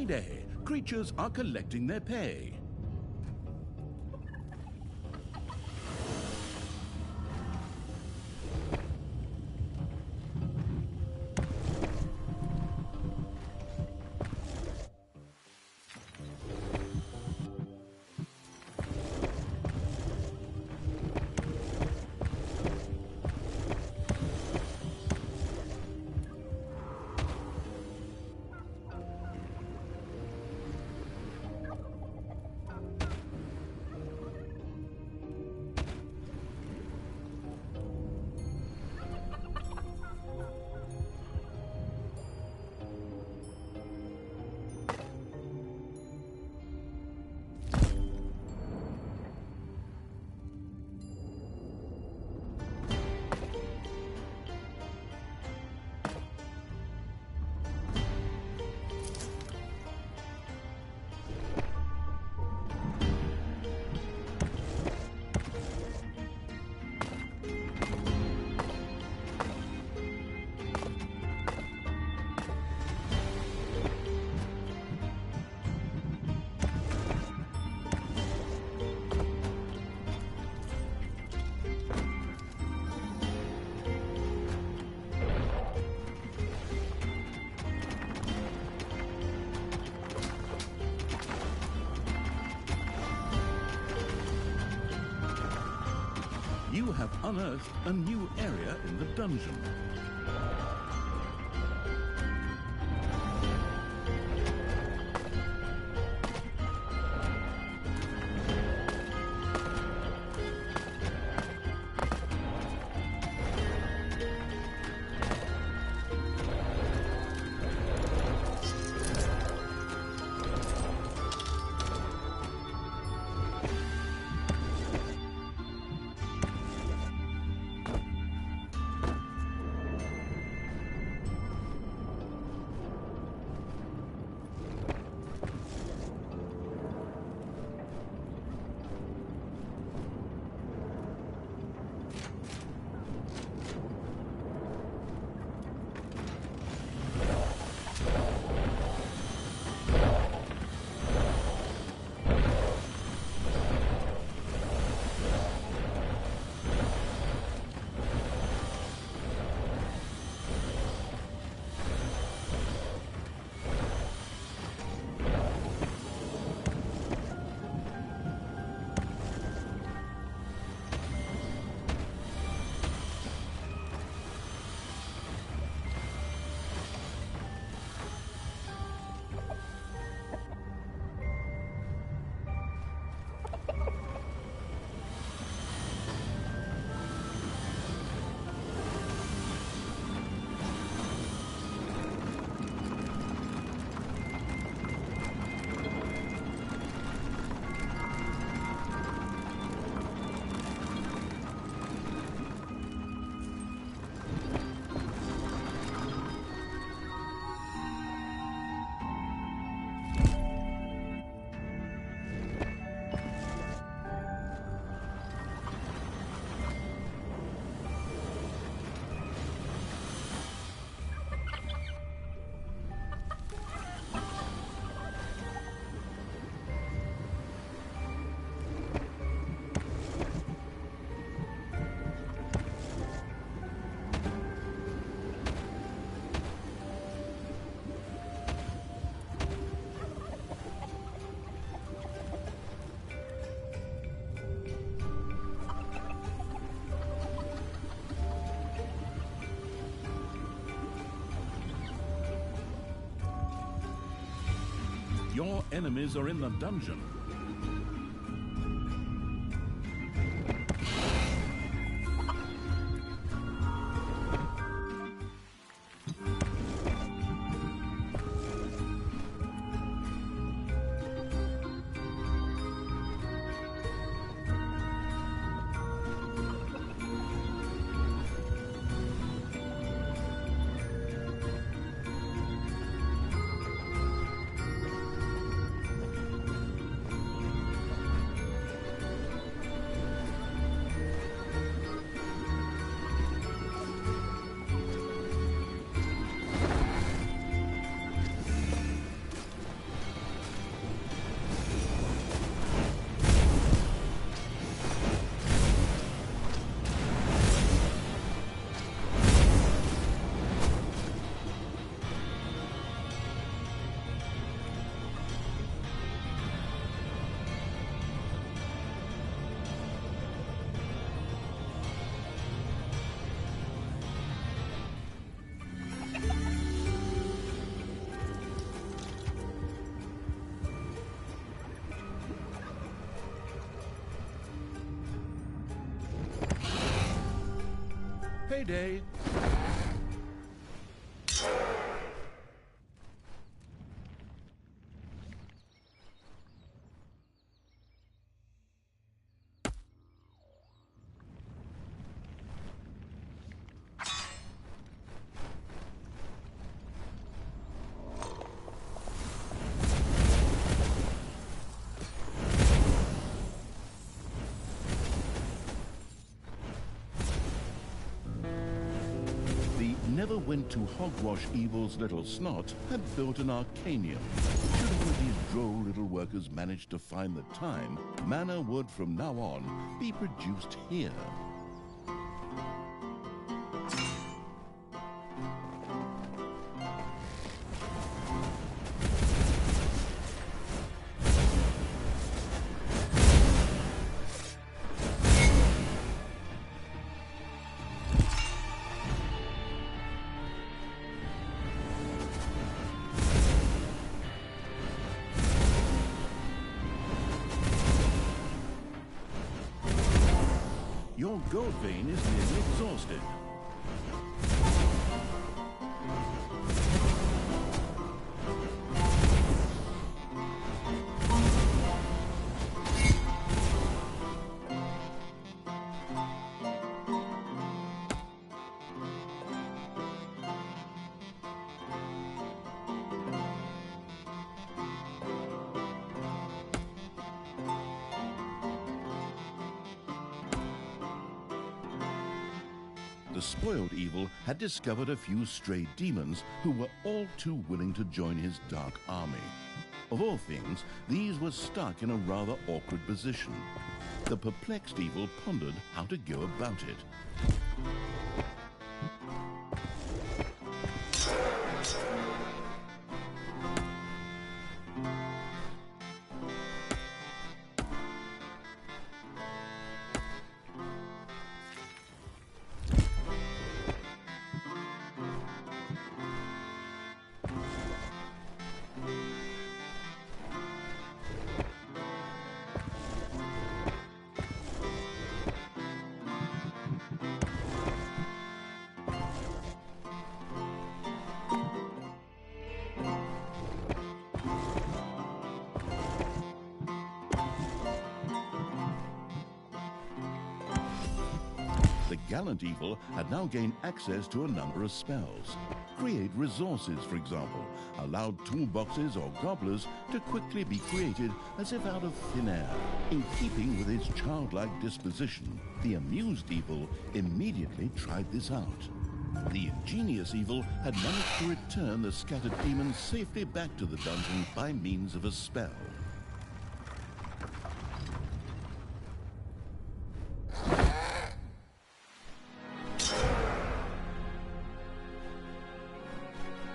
Payday! Creatures are collecting their pay. You have unearthed a new area in the dungeon. Your enemies are in the dungeon. Payday! Never went to hogwash evil's little snot had built an arcanium. Should one of these droll little workers manage to find the time, mana would from now on be produced here. Your gold vein is nearly exhausted. The spoiled evil had discovered a few stray demons who were all too willing to join his dark army. Of all things, these were stuck in a rather awkward position. The perplexed evil pondered how to go about it. The gallant evil had now gained access to a number of spells. Create resources, for example, allowed toolboxes or gobblers to quickly be created as if out of thin air. In keeping with his childlike disposition, the amused evil immediately tried this out. The ingenious evil had managed to return the scattered demons safely back to the dungeon by means of a spell.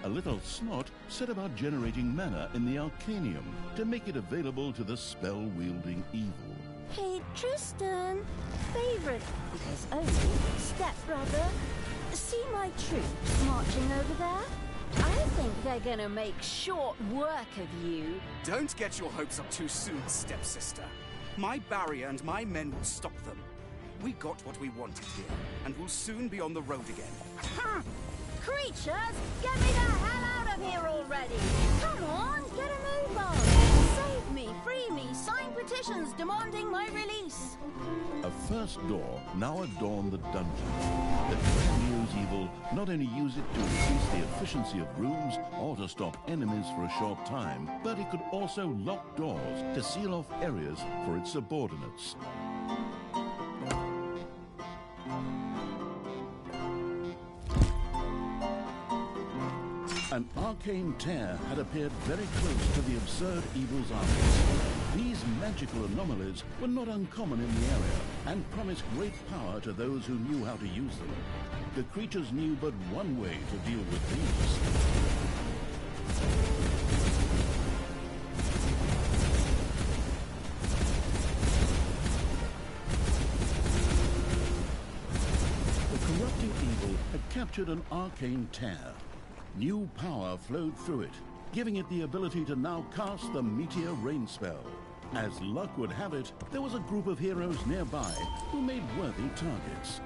A little snot set about generating mana in the Arcanium to make it available to the spell-wielding evil. Hey, Tristan, favorite, because only stepbrother. See my troops marching over there? I think they're gonna make short work of you. Don't get your hopes up too soon, stepsister. My barrier and my men will stop them. We got what we wanted here, and we'll soon be on the road again. Creatures, get me the hell out of here already! Come on, get a move on! Save me, free me, sign petitions demanding my release! A first door now adorned the dungeon. The grandiose evil not only used it to increase the efficiency of rooms or to stop enemies for a short time, but it could also lock doors to seal off areas for its subordinates. An arcane tear had appeared very close to the absurd evil's armies. These magical anomalies were not uncommon in the area and promised great power to those who knew how to use them. The creatures knew but one way to deal with these. The corrupting evil had captured an arcane tear. New power flowed through it, giving it the ability to now cast the Meteor Rain spell. As luck would have it, there was a group of heroes nearby who made worthy targets.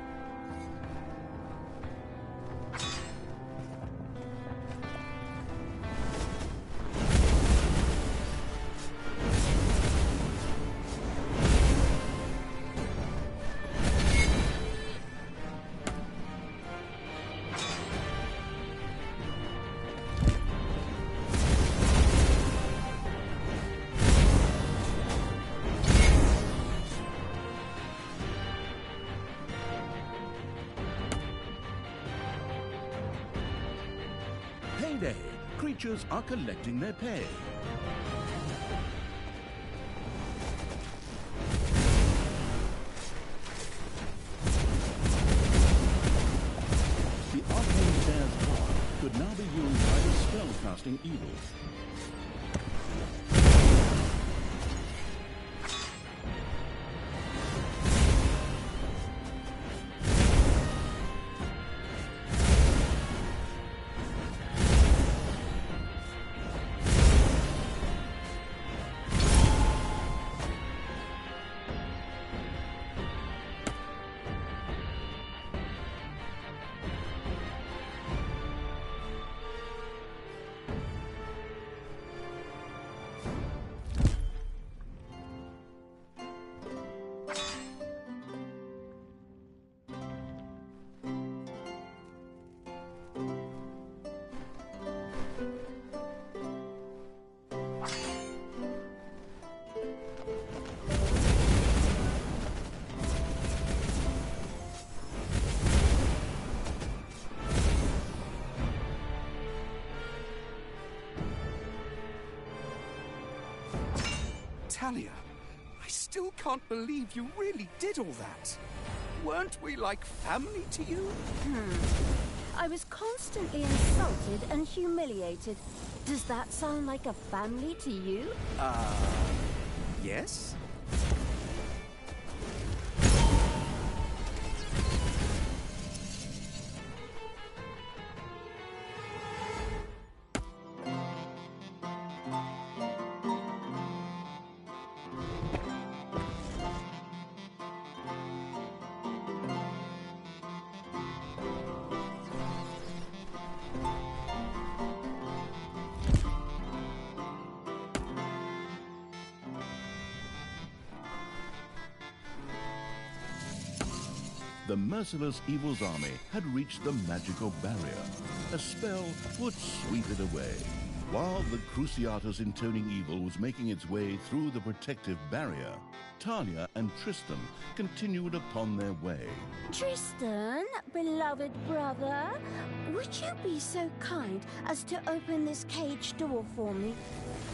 creatures are collecting their pay. The arcane stairs power could now be used by the spell-casting evils. Talia, I still can't believe you really did all that. Weren't we like family to you? I was constantly insulted and humiliated. Does that sound like a family to you? Yes? The merciless evil's army had reached the magical barrier. A spell would sweep it away. While the Cruciatus intoning evil was making its way through the protective barrier, Talia and Tristan continued upon their way. Tristan, beloved brother, would you be so kind as to open this cage door for me?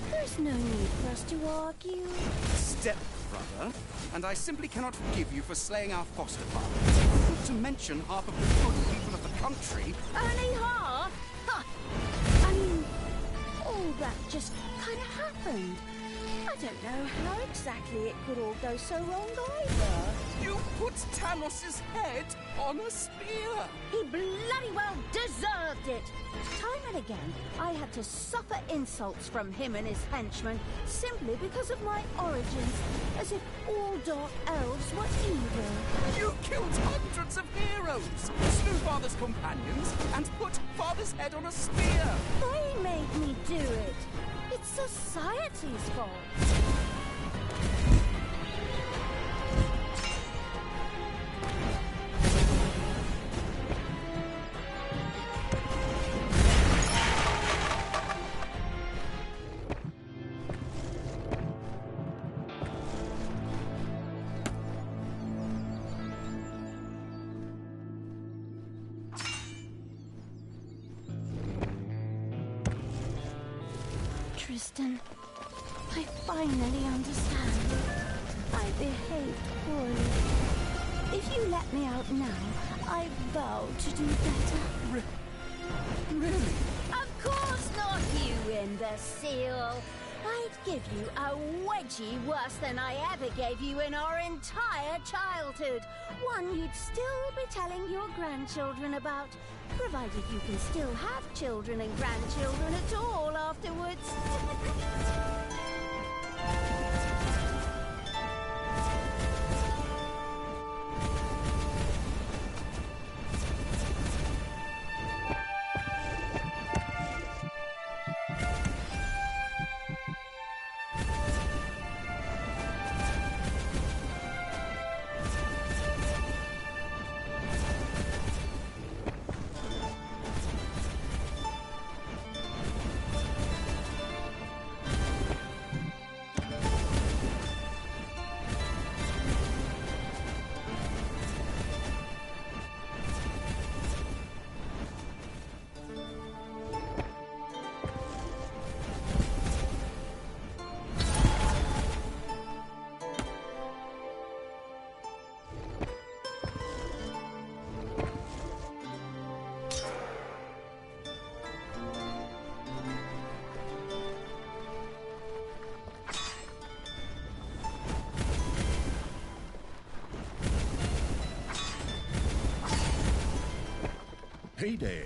There's no need for us to argue. Step-brother, and I simply cannot forgive you for slaying our foster father. Not to mention half of the good people of the country. Only half? Ha! I mean, all that just kind of happened. I don't know how exactly it could all go so wrong either. You put Tanos's head on a spear! He bloody well deserved it! Time and again, I had to suffer insults from him and his henchmen simply because of my origins, as if all dark elves were evil. You killed hundreds of heroes, slew Father's companions, and put Father's head on a spear! They made me do it! It's society's fault! Tristan, I finally understand. I behaved poorly. If you let me out now, I vow to do better. Really? Of course not, you imbecile! I'd give you a wedgie worse than I ever gave you in our entire childhood. One you'd still be telling your grandchildren about, provided you can still have children and grandchildren at all afterwards. payday.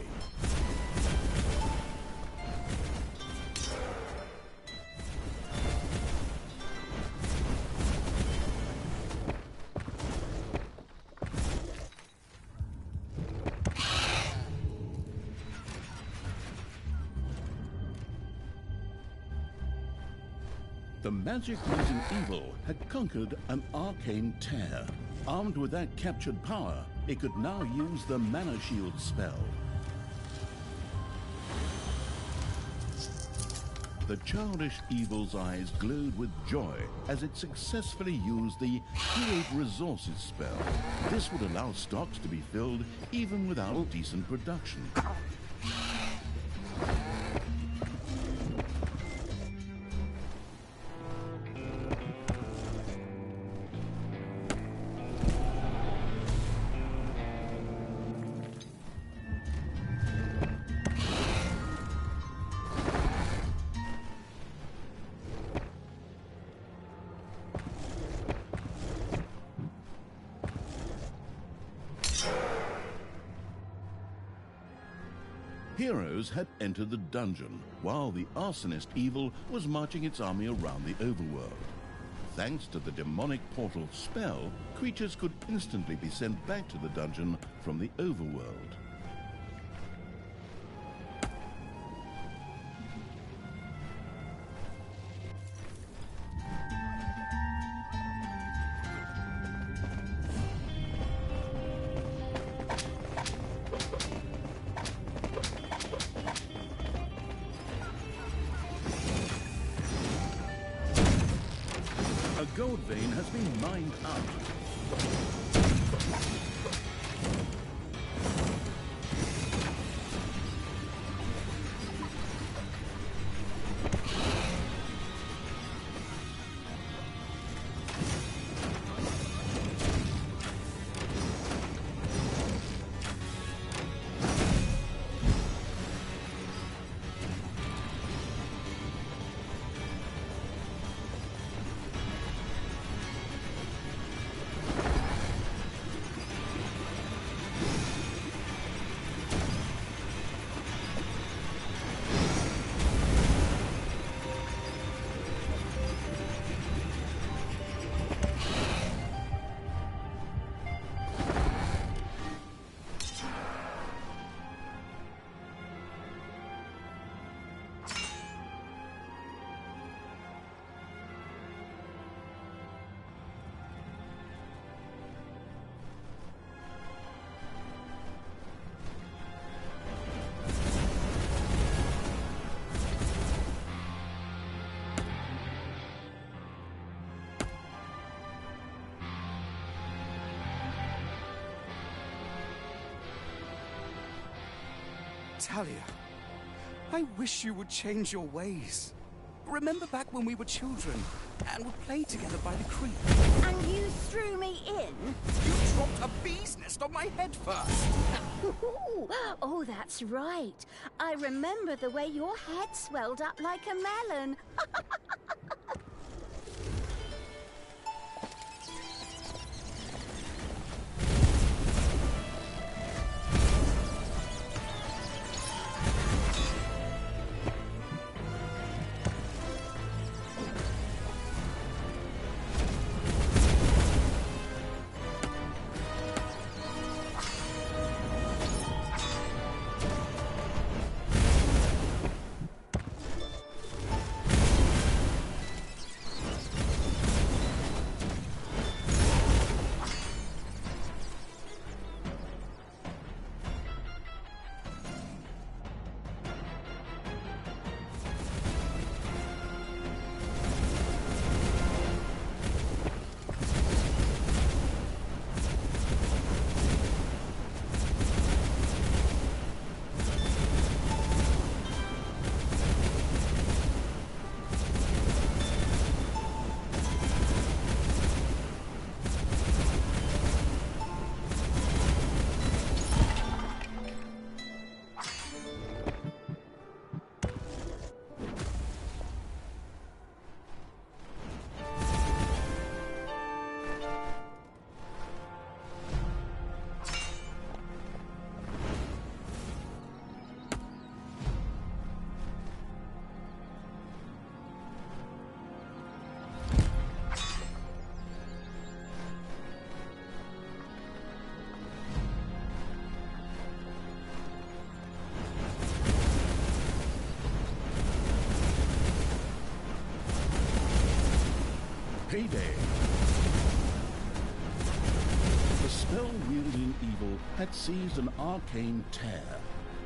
The magic-using evil had conquered an arcane tear. Armed with that captured power, it could now use the Mana Shield spell. The childish evil's eyes glowed with joy as it successfully used the Create Resources spell. This would allow stocks to be filled even without decent production. Heroes had entered the dungeon, while the arsonist evil was marching its army around the overworld. Thanks to the demonic portal spell, creatures could instantly be sent back to the dungeon from the overworld. A gold vein has been mined out. Talia, I wish you would change your ways. Remember back when we were children and would play together by the creek? And you threw me in? You dropped a bee's nest on my head first. Oh, that's right. I remember the way your head swelled up like a melon. Payday! The spell-wielding evil had seized an arcane tear.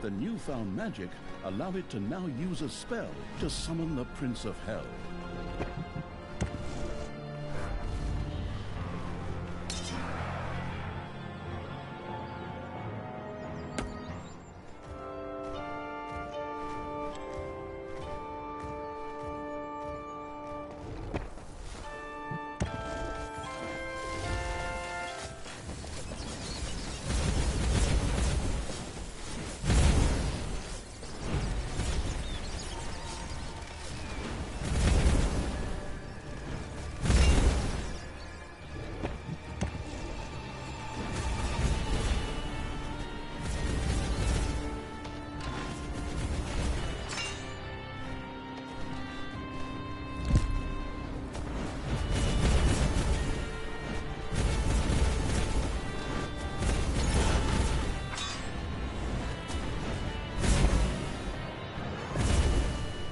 The newfound magic allowed it to now use a spell to summon the Prince of Hell.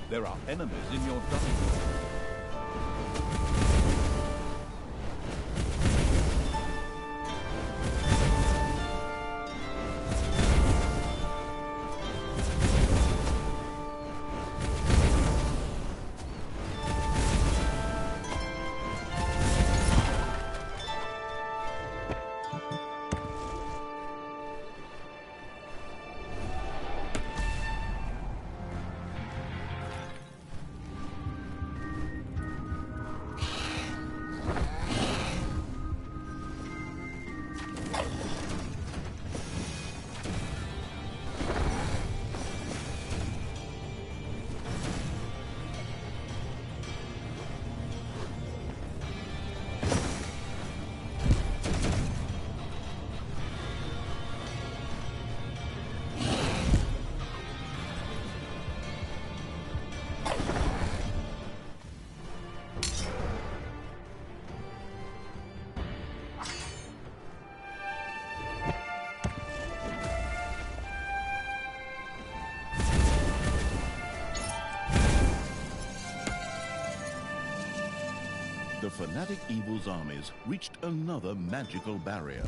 There are enemies in your dungeon. The fanatic evil's armies reached another magical barrier.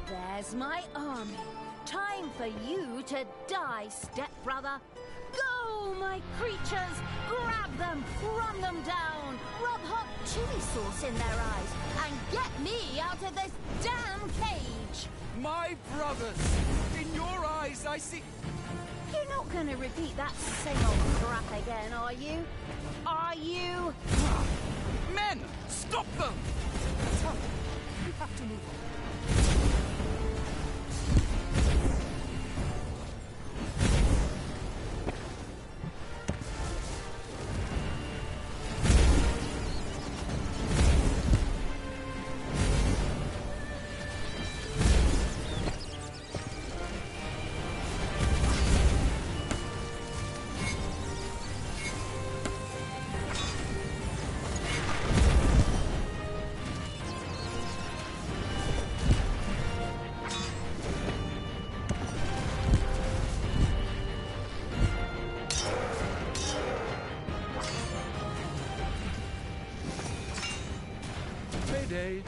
There's my army. Time for you to die, stepbrother. Go, my creatures! Grab them, run them down, rub hot chili sauce in their eyes, and get me out of this damn cage! My brothers! In your eyes, I see... You're not gonna repeat that same old crap again, are you? Are you? Men! Stop them! Tell them, you have to move on. day?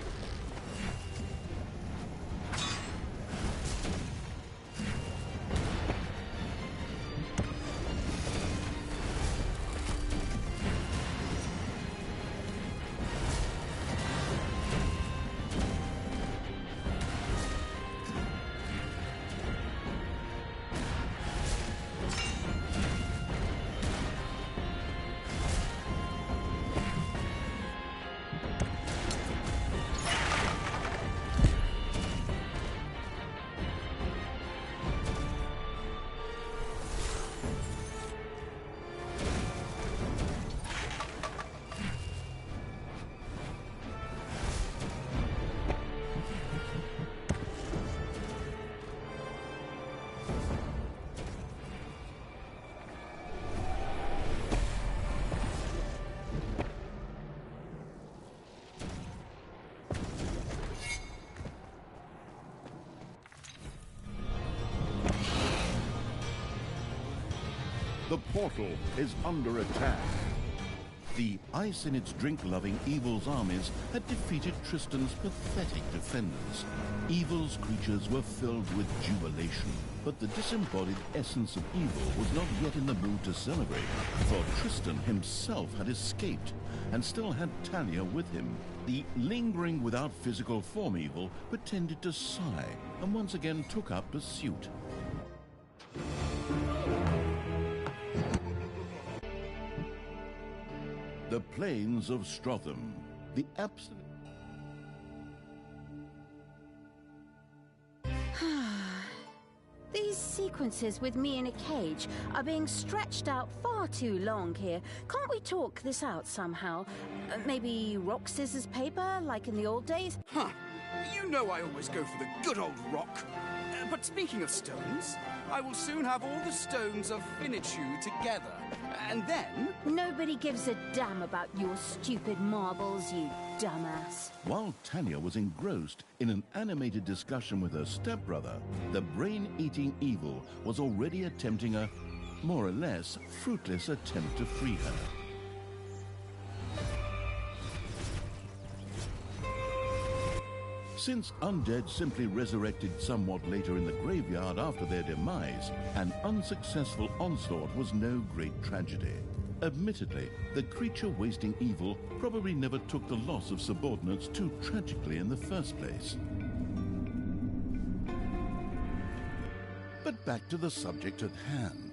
The portal is under attack. The ice in its drink-loving Evil's armies had defeated Tristan's pathetic defenders. Evil's creatures were filled with jubilation, but the disembodied essence of Evil was not yet in the mood to celebrate, for Tristan himself had escaped and still had Talia with him. The lingering without physical form Evil pretended to sigh and once again took up pursuit. The plains of Strotham, the absolute... These sequences with me in a cage are being stretched out far too long here. Can't we talk this out somehow? Maybe rock, scissors, paper, like in the old days? Huh. You know I always go for the good old rock. But speaking of stones, I will soon have all the stones of finitude together. And then... Nobody gives a damn about your stupid marbles, you dumbass. While Tanya was engrossed in an animated discussion with her stepbrother, the brain-eating Evil was already attempting a, more or less, fruitless attempt to free her. Since undead simply resurrected somewhat later in the graveyard after their demise, an unsuccessful onslaught was no great tragedy. Admittedly, the creature-wasting Evil probably never took the loss of subordinates too tragically in the first place. But back to the subject at hand.